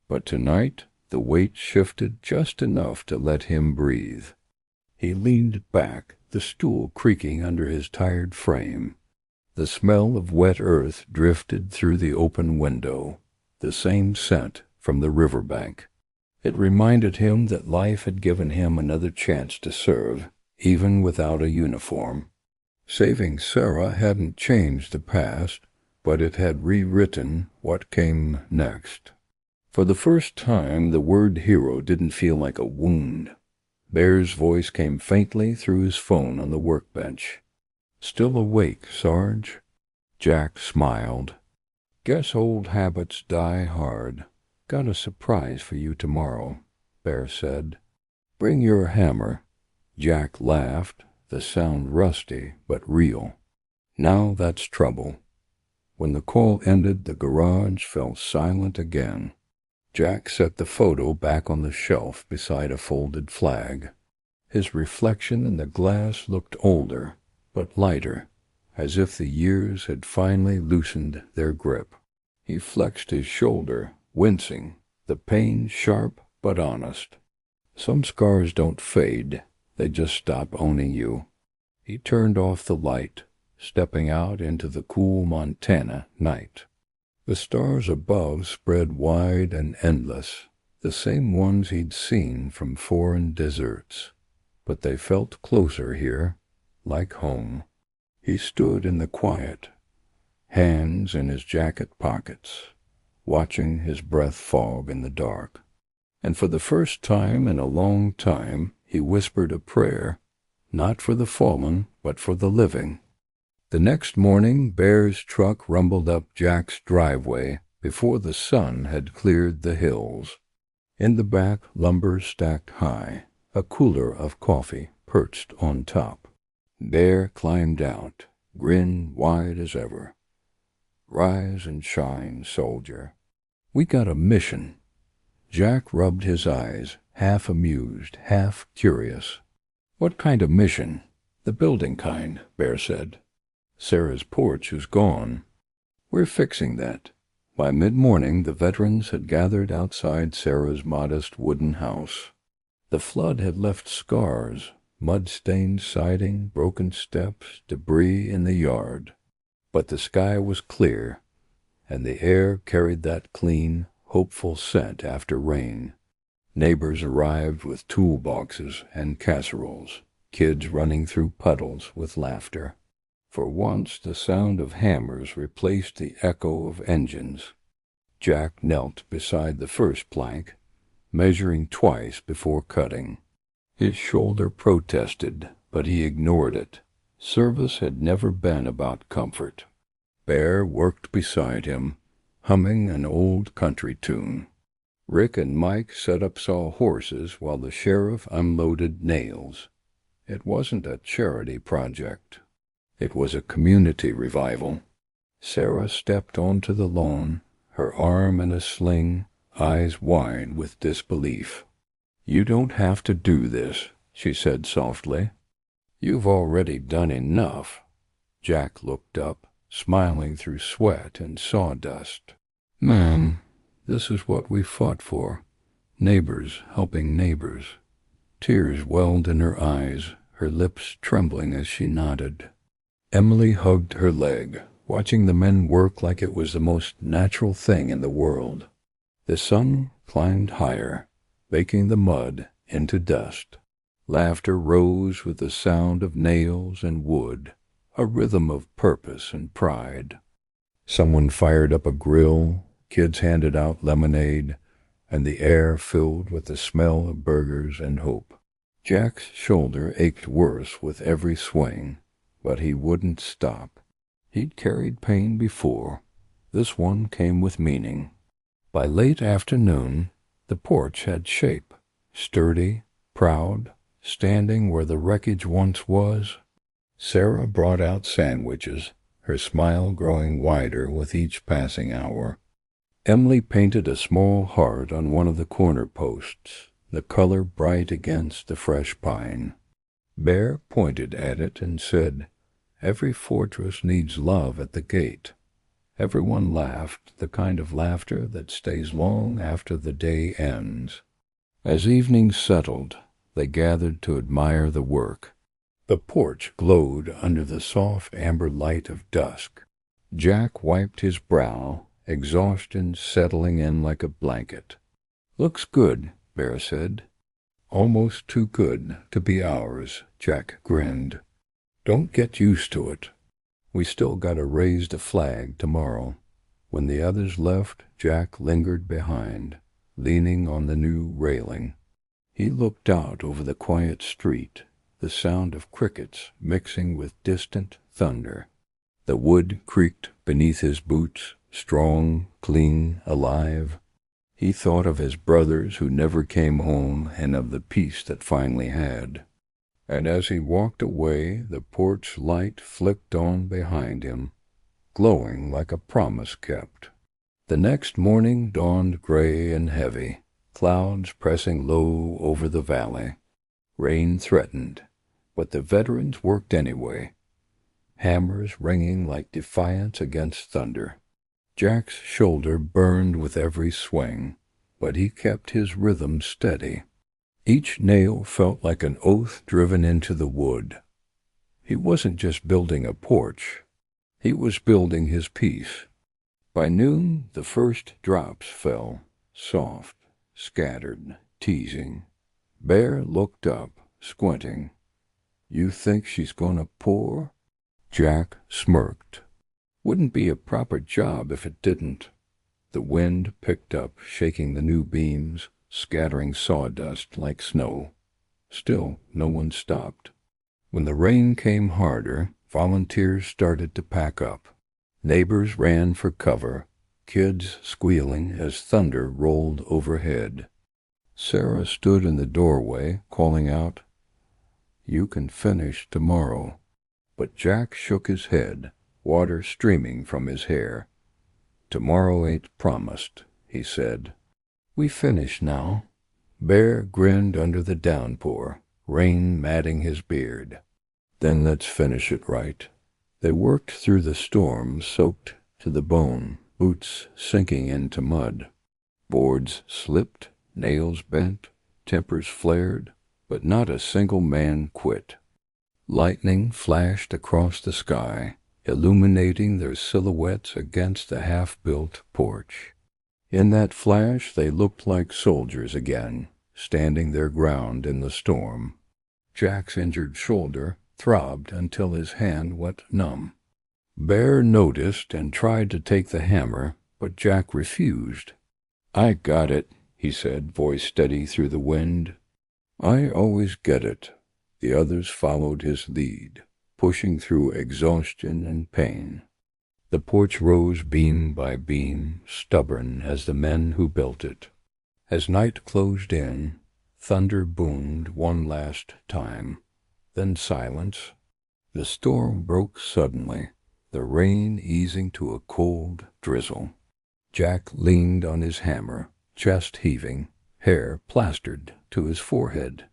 Speaker 1: But tonight, the weight shifted just enough to let him breathe. He leaned back, the stool creaking under his tired frame. The smell of wet earth drifted through the open window, the same scent from the riverbank. It reminded him that life had given him another chance to serve, even without a uniform. Saving Sarah hadn't changed the past, but it had rewritten what came next. For the first time, the word hero didn't feel like a wound. Bear's voice came faintly through his phone on the workbench. "Still awake, Sarge?" Jack smiled. "Guess old habits die hard. Got a surprise for you tomorrow," Bear said. "Bring your hammer." Jack laughed, the sound rusty but real. Now that's trouble. When the call ended, the garage fell silent again. Jack set the photo back on the shelf beside a folded flag. His reflection in the glass looked older, but lighter, as if the years had finally loosened their grip. He flexed his shoulder, wincing, the pain sharp but honest. Some scars don't fade, they just stop owning you. He turned off the light, stepping out into the cool Montana night. The stars above spread wide and endless, the same ones he'd seen from foreign deserts, but they felt closer here, like home. He stood in the quiet, hands in his jacket pockets, watching his breath fog in the dark. And for the first time in a long time, he whispered a prayer, not for the fallen, but for the living. The next morning, Bear's truck rumbled up Jack's driveway before the sun had cleared the hills. In the back, lumber stacked high, a cooler of coffee perched on top. Bear climbed out, grin wide as ever. "Rise and shine, soldier. We got a mission." Jack rubbed his eyes, half amused, half curious. "What kind of mission?" "The building kind," Bear said. "Sarah's porch is gone." "We're fixing that." By mid-morning, the veterans had gathered outside Sarah's modest wooden house. The flood had left scars, mud-stained siding, broken steps, debris in the yard. But the sky was clear, and the air carried that clean, hopeful scent after rain. Neighbors arrived with toolboxes and casseroles, kids running through puddles with laughter. For once, the sound of hammers replaced the echo of engines. Jack knelt beside the first plank, measuring twice before cutting. His shoulder protested, but he ignored it. Service had never been about comfort. Bear worked beside him, humming an old country tune. Rick and Mike set up sawhorses while the sheriff unloaded nails. It wasn't a charity project. It was a community revival. Sarah stepped onto the lawn, her arm in a sling, eyes wide with disbelief. "You don't have to do this," she said softly. "You've already done enough." Jack looked up, smiling through sweat and sawdust. "Ma'am, this is what we fought for. Neighbors helping neighbors." Tears welled in her eyes, her lips trembling as she nodded. Emily hugged her leg, watching the men work like it was the most natural thing in the world. The sun climbed higher, baking the mud into dust. Laughter rose with the sound of nails and wood, a rhythm of purpose and pride. Someone fired up a grill, kids handed out lemonade, and the air filled with the smell of burgers and hope. Jack's shoulder ached worse with every swing, but he wouldn't stop. He'd carried pain before. This one came with meaning. By late afternoon, the porch had shape, sturdy, proud, standing where the wreckage once was. Sarah brought out sandwiches, her smile growing wider with each passing hour. Emily painted a small heart on one of the corner posts, the color bright against the fresh pine. Bear pointed at it and said, "Every fortress needs love at the gate." Everyone laughed, the kind of laughter that stays long after the day ends. As evening settled, they gathered to admire the work. The porch glowed under the soft amber light of dusk. Jack wiped his brow, exhaustion settling in like a blanket. "Looks good," Bear said. "Almost too good to be ours," Jack grinned. "Don't get used to it. We still gotta raise the flag tomorrow." When the others left, Jack lingered behind, leaning on the new railing. He looked out over the quiet street, the sound of crickets mixing with distant thunder. The wood creaked beneath his boots, strong, clean, alive. He thought of his brothers who never came home and of the peace that finally had. And as he walked away, the porch light flicked on behind him, glowing like a promise kept. The next morning dawned gray and heavy, clouds pressing low over the valley. Rain threatened, but the veterans worked anyway, hammers ringing like defiance against thunder. Jack's shoulder burned with every swing, but he kept his rhythm steady. Each nail felt like an oath driven into the wood. He wasn't just building a porch. He was building his peace. By noon, the first drops fell, soft, scattered, teasing. Bear looked up, squinting. "You think she's gonna pour?" Jack smirked. "Wouldn't be a proper job if it didn't." The wind picked up, shaking the new beams, scattering sawdust like snow. Still, no one stopped. When the rain came harder, volunteers started to pack up. Neighbors ran for cover, kids squealing as thunder rolled overhead. Sarah stood in the doorway, calling out, "You can finish tomorrow." But Jack shook his head, water streaming from his hair. "Tomorrow ain't promised," he said. "We finish now." Bear grinned under the downpour, rain matting his beard. "Then let's finish it right." They worked through the storm, soaked to the bone, boots sinking into mud. Boards slipped, nails bent, tempers flared, but not a single man quit. Lightning flashed across the sky, illuminating their silhouettes against the half-built porch. In that flash they looked like soldiers again, standing their ground in the storm. Jack's injured shoulder throbbed until his hand went numb. Bear noticed and tried to take the hammer, but Jack refused. "I got it," he said, voice steady through the wind. "I always get it." The others followed his lead, pushing through exhaustion and pain. The porch rose beam by beam, stubborn as the men who built it. As night closed in, thunder boomed one last time. Then silence. The storm broke suddenly, the rain easing to a cold drizzle. Jack leaned on his hammer, chest heaving, hair plastered to his forehead.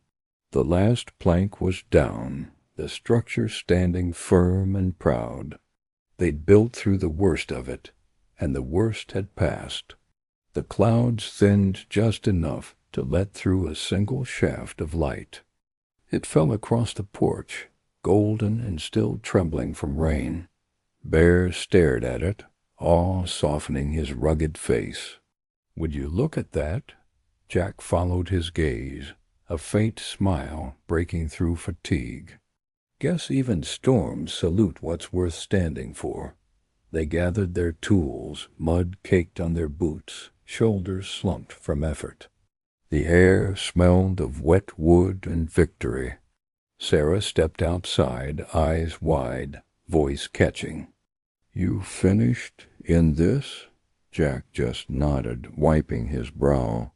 Speaker 1: The last plank was down, the structure standing firm and proud. They'd built through the worst of it, and the worst had passed. The clouds thinned just enough to let through a single shaft of light. It fell across the porch, golden and still trembling from rain. Bear stared at it, awe softening his rugged face. "Would you look at that?" Jack followed his gaze, a faint smile breaking through fatigue. "Guess even storms salute what's worth standing for." They gathered their tools, mud caked on their boots, shoulders slumped from effort. The air smelled of wet wood and victory. Sarah stepped outside, eyes wide, voice catching. "You finished in this?" Jack just nodded, wiping his brow.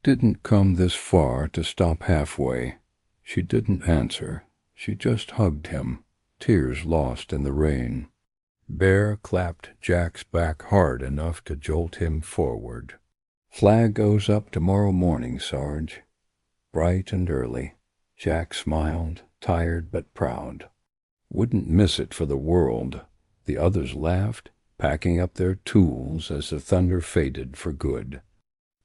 Speaker 1: "Didn't come this far to stop halfway." She didn't answer. She just hugged him, tears lost in the rain. Bear clapped Jack's back hard enough to jolt him forward. "Flag goes up tomorrow morning, Sarge. Bright and early." Jack smiled, tired but proud. "Wouldn't miss it for the world." The others laughed, packing up their tools as the thunder faded for good.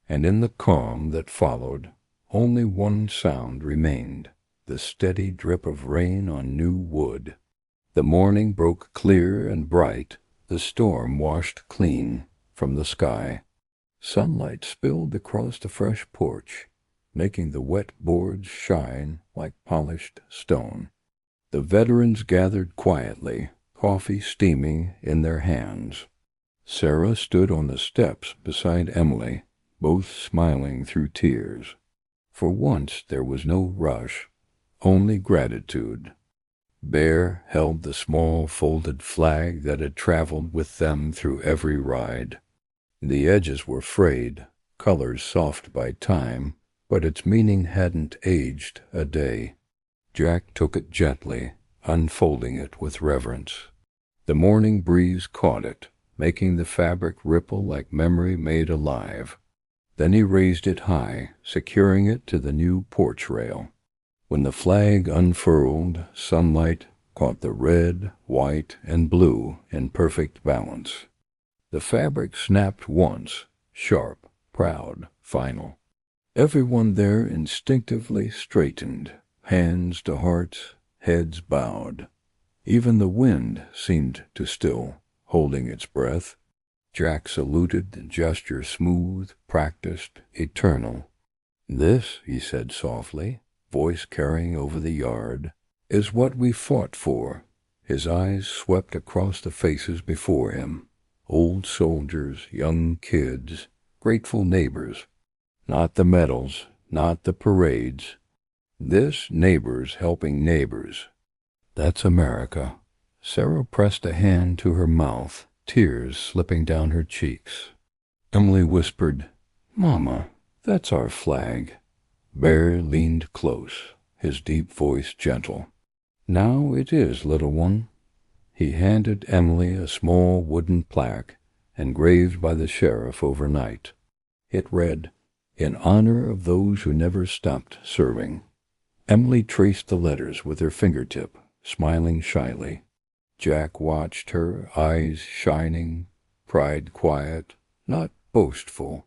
Speaker 1: And in the calm that followed, only one sound remained, the steady drip of rain on new wood. The morning broke clear and bright, the storm washed clean from the sky. Sunlight spilled across the fresh porch, making the wet boards shine like polished stone. The veterans gathered quietly, coffee steaming in their hands. Sarah stood on the steps beside Emily, both smiling through tears. For once there was no rush, only gratitude. Bear held the small folded flag that had traveled with them through every ride. The edges were frayed, colors soft by time, but its meaning hadn't aged a day. Jack took it gently, unfolding it with reverence. The morning breeze caught it, making the fabric ripple like memory made alive. Then he raised it high, securing it to the new porch rail. When the flag unfurled, sunlight caught the red, white, and blue in perfect balance. The fabric snapped once, sharp, proud, final. Everyone there instinctively straightened, hands to hearts, heads bowed. Even the wind seemed to still, holding its breath. Jack saluted, the gesture smooth, practiced, eternal. "This," he said softly, voice carrying over the yard, "is what we fought for." His eyes swept across the faces before him. Old soldiers, young kids, grateful neighbors. Not the medals, not the parades. This, neighbors helping neighbors. That's America. Sarah pressed a hand to her mouth, tears slipping down her cheeks. Emily whispered, "Mama, that's our flag." Bear leaned close, his deep voice gentle. "Now it is, little one." He handed Emily a small wooden plaque, engraved by the sheriff overnight. It read, "In honor of those who never stopped serving." Emily traced the letters with her fingertip, smiling shyly. Jack watched her, eyes shining, pride quiet, not boastful.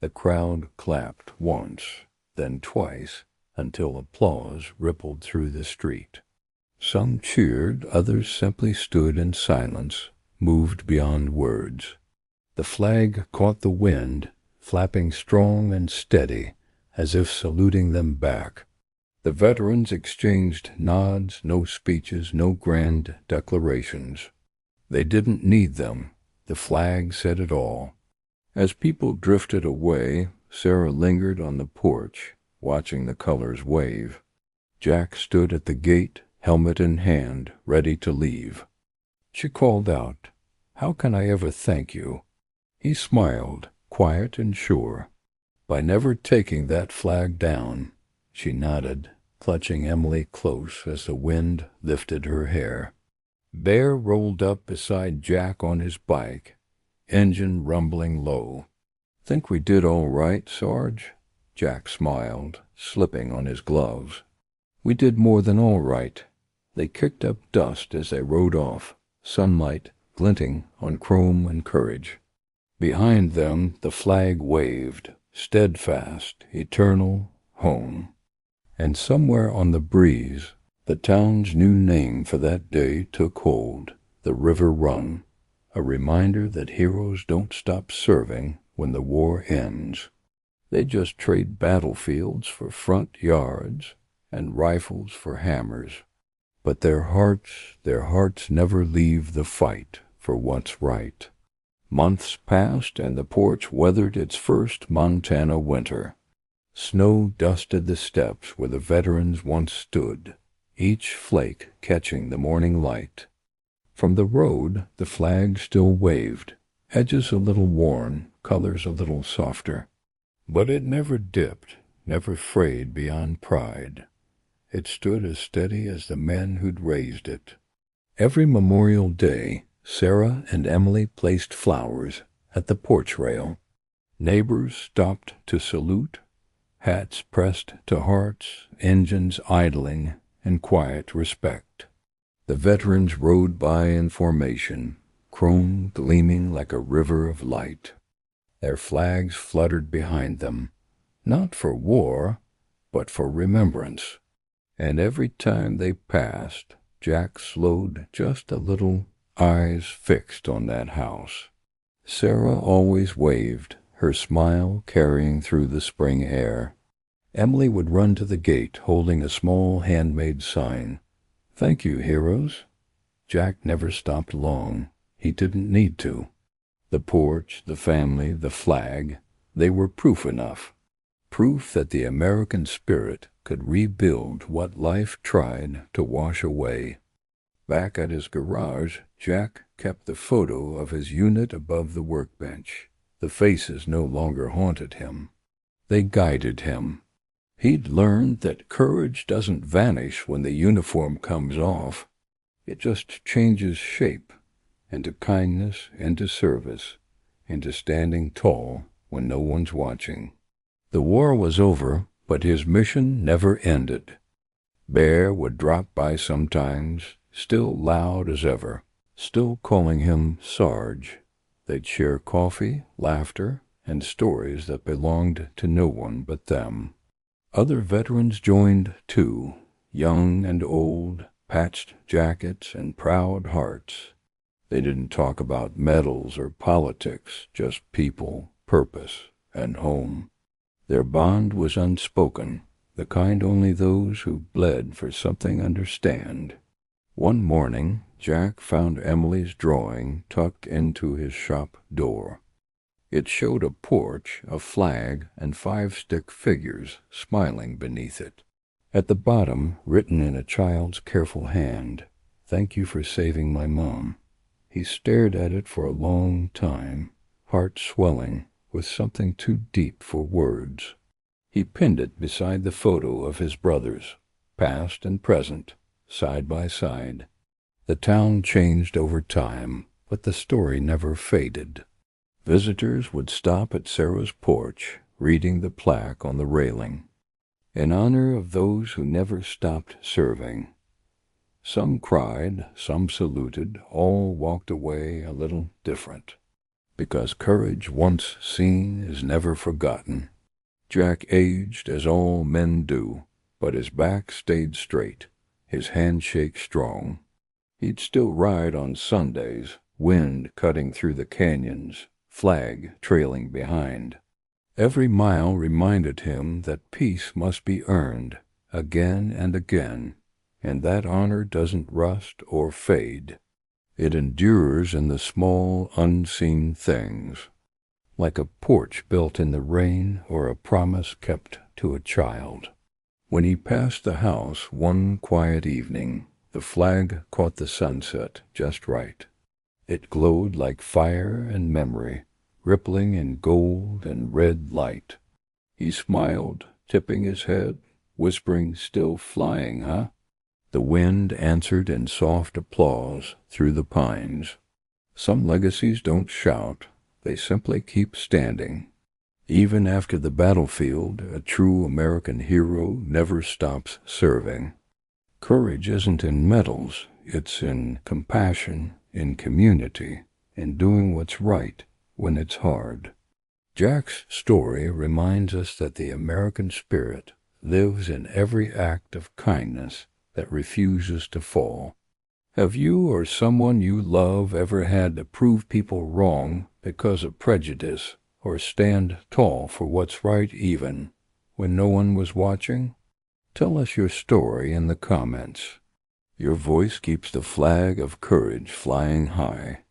Speaker 1: The crowd clapped once, then twice, until applause rippled through the street. Some cheered, others simply stood in silence, moved beyond words. The flag caught the wind, flapping strong and steady, as if saluting them back. The veterans exchanged nods, no speeches, no grand declarations. They didn't need them. The flag said it all. As people drifted away, Sarah lingered on the porch, watching the colors wave. Jack stood at the gate, helmet in hand, ready to leave. She called out, "How can I ever thank you?" He smiled, quiet and sure. "By never taking that flag down." She nodded, clutching Emily close as the wind lifted her hair. Bear rolled up beside Jack on his bike, engine rumbling low. "Think we did all right, Sarge?" Jack smiled, slipping on his gloves. "We did more than all right." They kicked up dust as they rode off, sunlight glinting on chrome and courage. Behind them the flag waved, steadfast, eternal, home. And somewhere on the breeze, the town's new name for that day took hold, the River Run, a reminder that heroes don't stop serving when the war ends. They just trade battlefields for front yards and rifles for hammers. But their hearts never leave the fight for what's right. Months passed and the porch weathered its first Montana winter. Snow dusted the steps where the veterans once stood, each flake catching the morning light. From the road the flag still waved, edges a little worn, colors a little softer. But it never dipped, never frayed beyond pride. It stood as steady as the men who'd raised it. Every Memorial Day, Sarah and Emily placed flowers at the porch rail. Neighbors stopped to salute, hats pressed to hearts, engines idling in quiet respect. The veterans rode by in formation, chrome gleaming like a river of light. Their flags fluttered behind them, not for war, but for remembrance. And every time they passed, Jack slowed just a little, eyes fixed on that house. Sarah always waved, her smile carrying through the spring air. Emily would run to the gate holding a small handmade sign. "Thank you, heroes." Jack never stopped long. He didn't need to. The porch, the family, the flag, they were proof enough. Proof that the American spirit could rebuild what life tried to wash away. Back at his garage, Jack kept the photo of his unit above the workbench. The faces no longer haunted him. They guided him. He'd learned that courage doesn't vanish when the uniform comes off. It just changes shape, into kindness, into service, into standing tall when no one's watching. The war was over, but his mission never ended. Bear would drop by sometimes, still loud as ever, still calling him Sarge. They'd share coffee, laughter, and stories that belonged to no one but them. Other veterans joined, too, young and old, patched jackets and proud hearts. They didn't talk about medals or politics, just people, purpose, and home. Their bond was unspoken, the kind only those who bled for something understand. One morning, Jack found Emily's drawing tucked into his shop door. It showed a porch, a flag, and 5 stick figures smiling beneath it. At the bottom, written in a child's careful hand, "Thank you for saving my mom." He stared at it for a long time, heart swelling with something too deep for words. He pinned it beside the photo of his brothers, past and present, side by side. The town changed over time, but the story never faded. Visitors would stop at Sarah's porch, reading the plaque on the railing. In honor of those who never stopped serving. Some cried, some saluted, all walked away a little different. Because courage once seen is never forgotten. Jack aged as all men do, but his back stayed straight, his handshake strong. He'd still ride on Sundays, wind cutting through the canyons, flag trailing behind. Every mile reminded him that peace must be earned, again and again, and that honor doesn't rust or fade. It endures in the small, unseen things, like a porch built in the rain or a promise kept to a child. When he passed the house one quiet evening, the flag caught the sunset just right. It glowed like fire and memory, rippling in gold and red light. He smiled, tipping his head, whispering, "Still flying, huh?" The wind answered in soft applause through the pines. Some legacies don't shout, they simply keep standing. Even after the battlefield, a true American hero never stops serving. Courage isn't in medals, it's in compassion, in community, in doing what's right when it's hard. Jack's story reminds us that the American spirit lives in every act of kindness that refuses to fall. Have you or someone you love ever had to prove people wrong because of prejudice, or stand tall for what's right even when no one was watching? Tell us your story in the comments. Your voice keeps the flag of courage flying high.